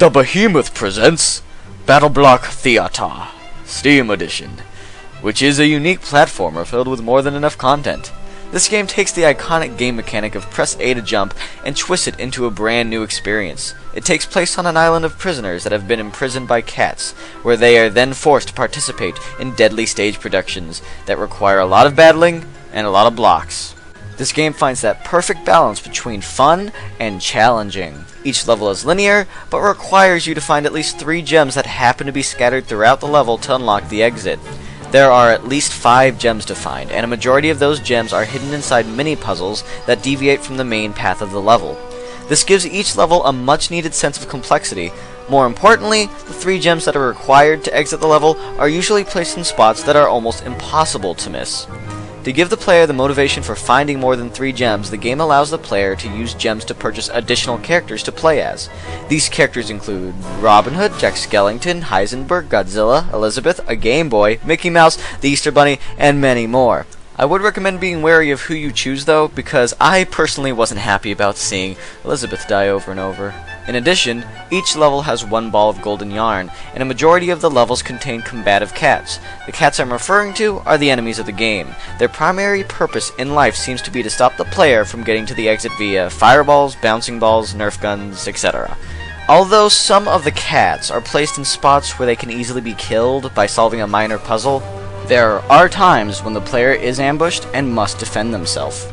The Behemoth presents BattleBlock Theater, Steam Edition, which is a unique platformer filled with more than enough content. This game takes the iconic game mechanic of press A to jump and twists it into a brand new experience. It takes place on an island of prisoners that have been imprisoned by cats, where they are then forced to participate in deadly stage productions that require a lot of battling and a lot of blocks. This game finds that perfect balance between fun and challenging. Each level is linear, but requires you to find at least 3 gems that happen to be scattered throughout the level to unlock the exit. There are at least 5 gems to find, and a majority of those gems are hidden inside mini-puzzles that deviate from the main path of the level. This gives each level a much-needed sense of complexity. More importantly, the 3 gems that are required to exit the level are usually placed in spots that are almost impossible to miss. To give the player the motivation for finding more than 3 gems, the game allows the player to use gems to purchase additional characters to play as. These characters include Robin Hood, Jack Skellington, Heisenberg, Godzilla, Elizabeth, a Game Boy, Mickey Mouse, the Easter Bunny, and many more. I would recommend being wary of who you choose though, because I personally wasn't happy about seeing Elizabeth die over and over. In addition, each level has 1 ball of golden yarn, and a majority of the levels contain combative cats. The cats I'm referring to are the enemies of the game. Their primary purpose in life seems to be to stop the player from getting to the exit via fireballs, bouncing balls, nerf guns, etc. Although some of the cats are placed in spots where they can easily be killed by solving a minor puzzle, there are times when the player is ambushed and must defend themselves.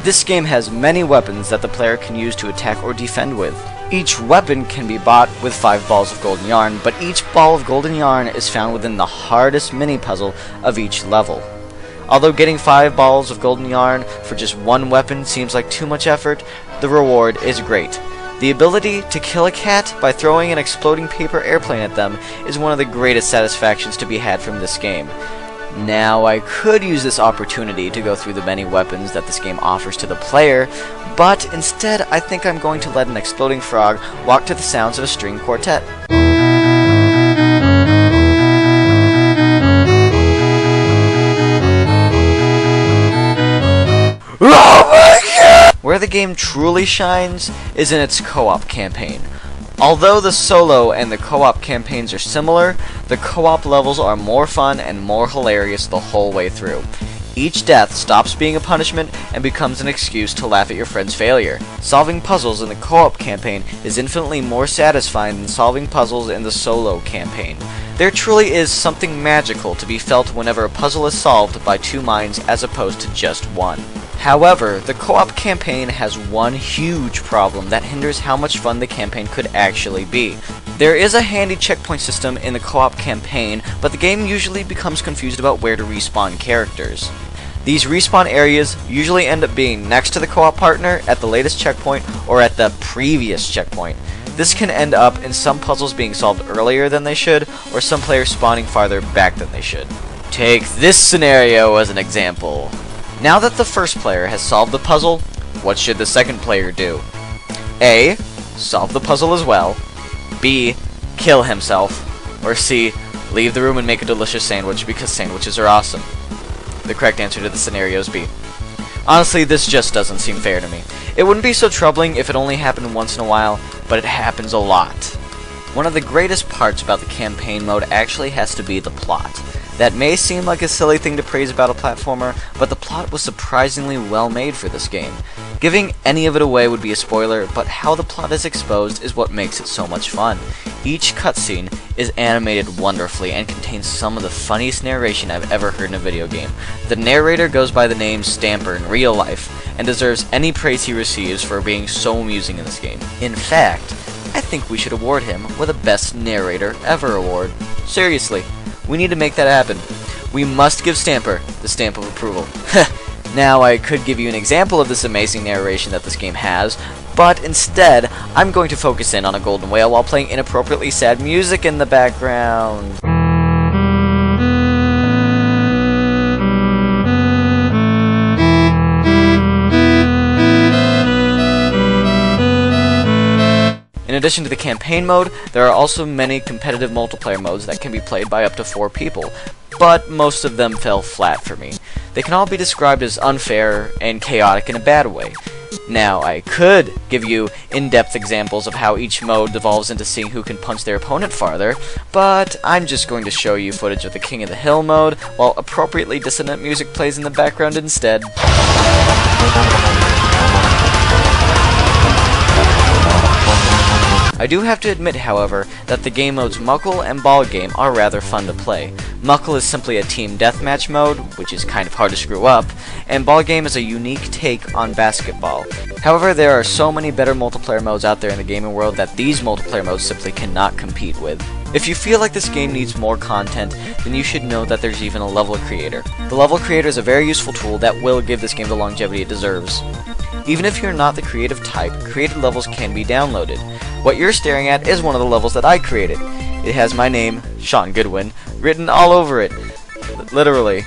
This game has many weapons that the player can use to attack or defend with. Each weapon can be bought with 5 balls of golden yarn, but each ball of golden yarn is found within the hardest mini-puzzle of each level. Although getting 5 balls of golden yarn for just 1 weapon seems like too much effort, the reward is great. The ability to kill a cat by throwing an exploding paper airplane at them is one of the greatest satisfactions to be had from this game. Now, I could use this opportunity to go through the many weapons that this game offers to the player, but instead I think I'm going to let an exploding frog walk to the sounds of a string quartet. Oh my God! Where the game truly shines is in its co-op campaign. Although the solo and the co-op campaigns are similar, the co-op levels are more fun and more hilarious the whole way through. Each death stops being a punishment and becomes an excuse to laugh at your friend's failure. Solving puzzles in the co-op campaign is infinitely more satisfying than solving puzzles in the solo campaign. There truly is something magical to be felt whenever a puzzle is solved by 2 minds as opposed to just 1. However, the co-op campaign has one huge problem that hinders how much fun the campaign could actually be. There is a handy checkpoint system in the co-op campaign, but the game usually becomes confused about where to respawn characters. These respawn areas usually end up being next to the co-op partner, at the latest checkpoint, or at the previous checkpoint. This can end up in some puzzles being solved earlier than they should, or some players spawning farther back than they should. Take this scenario as an example. Now that the first player has solved the puzzle, what should the second player do? A. Solve the puzzle as well. B. Kill himself. Or C. Leave the room and make a delicious sandwich because sandwiches are awesome. The correct answer to the scenario is B. Honestly, this just doesn't seem fair to me. It wouldn't be so troubling if it only happened once in a while, but it happens a lot. One of the greatest parts about the campaign mode actually has to be the plot. That may seem like a silly thing to praise about a platformer, but the plot was surprisingly well made for this game. Giving any of it away would be a spoiler, but how the plot is exposed is what makes it so much fun. Each cutscene is animated wonderfully and contains some of the funniest narration I've ever heard in a video game. The narrator goes by the name Stamper in real life, and deserves any praise he receives for being so amusing in this game. In fact, I think we should award him with a Best Narrator Ever award. Seriously. We need to make that happen. We must give Stamper the stamp of approval. Now, I could give you an example of this amazing narration that this game has, but instead, I'm going to focus in on a golden whale while playing inappropriately sad music in the background. In addition to the campaign mode, there are also many competitive multiplayer modes that can be played by up to 4 people, but most of them fell flat for me. They can all be described as unfair and chaotic in a bad way. Now, I could give you in-depth examples of how each mode devolves into seeing who can punch their opponent farther, but I'm just going to show you footage of the King of the Hill mode, while appropriately dissonant music plays in the background instead. I do have to admit, however, that the game modes Muckle and Ball Game are rather fun to play. Muckle is simply a team deathmatch mode, which is kind of hard to screw up, and Ball Game is a unique take on basketball. However, there are so many better multiplayer modes out there in the gaming world that these multiplayer modes simply cannot compete with. If you feel like this game needs more content, then you should know that there's even a level creator. The level creator is a very useful tool that will give this game the longevity it deserves. Even if you're not the creative type, created levels can be downloaded. What you're staring at is one of the levels that I created. It has my name, Sean Goodwin, written all over it. Literally.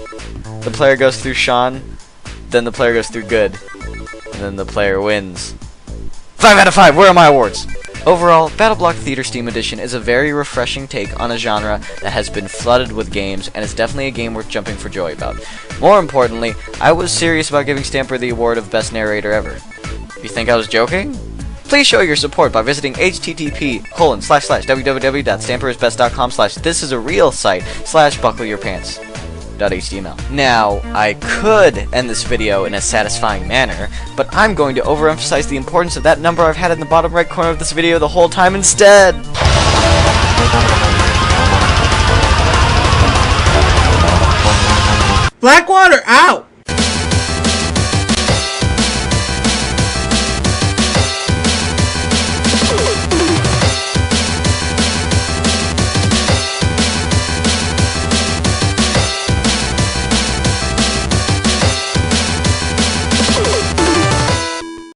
The player goes through Sean, then the player goes through Good, and then the player wins. 5 out of 5, where are my awards? Overall, BattleBlock Theater Steam Edition is a very refreshing take on a genre that has been flooded with games, and is definitely a game worth jumping for joy about. More importantly, I was serious about giving Stamper the award of Best Narrator Ever. You think I was joking? Please show your support by visiting http://www.stamperisbest.com/this-is-a-real-site/buckle-your-pants.html. Now, I could end this video in a satisfying manner, but I'm going to overemphasize the importance of that number I've had in the bottom right corner of this video the whole time instead! Blackwater out!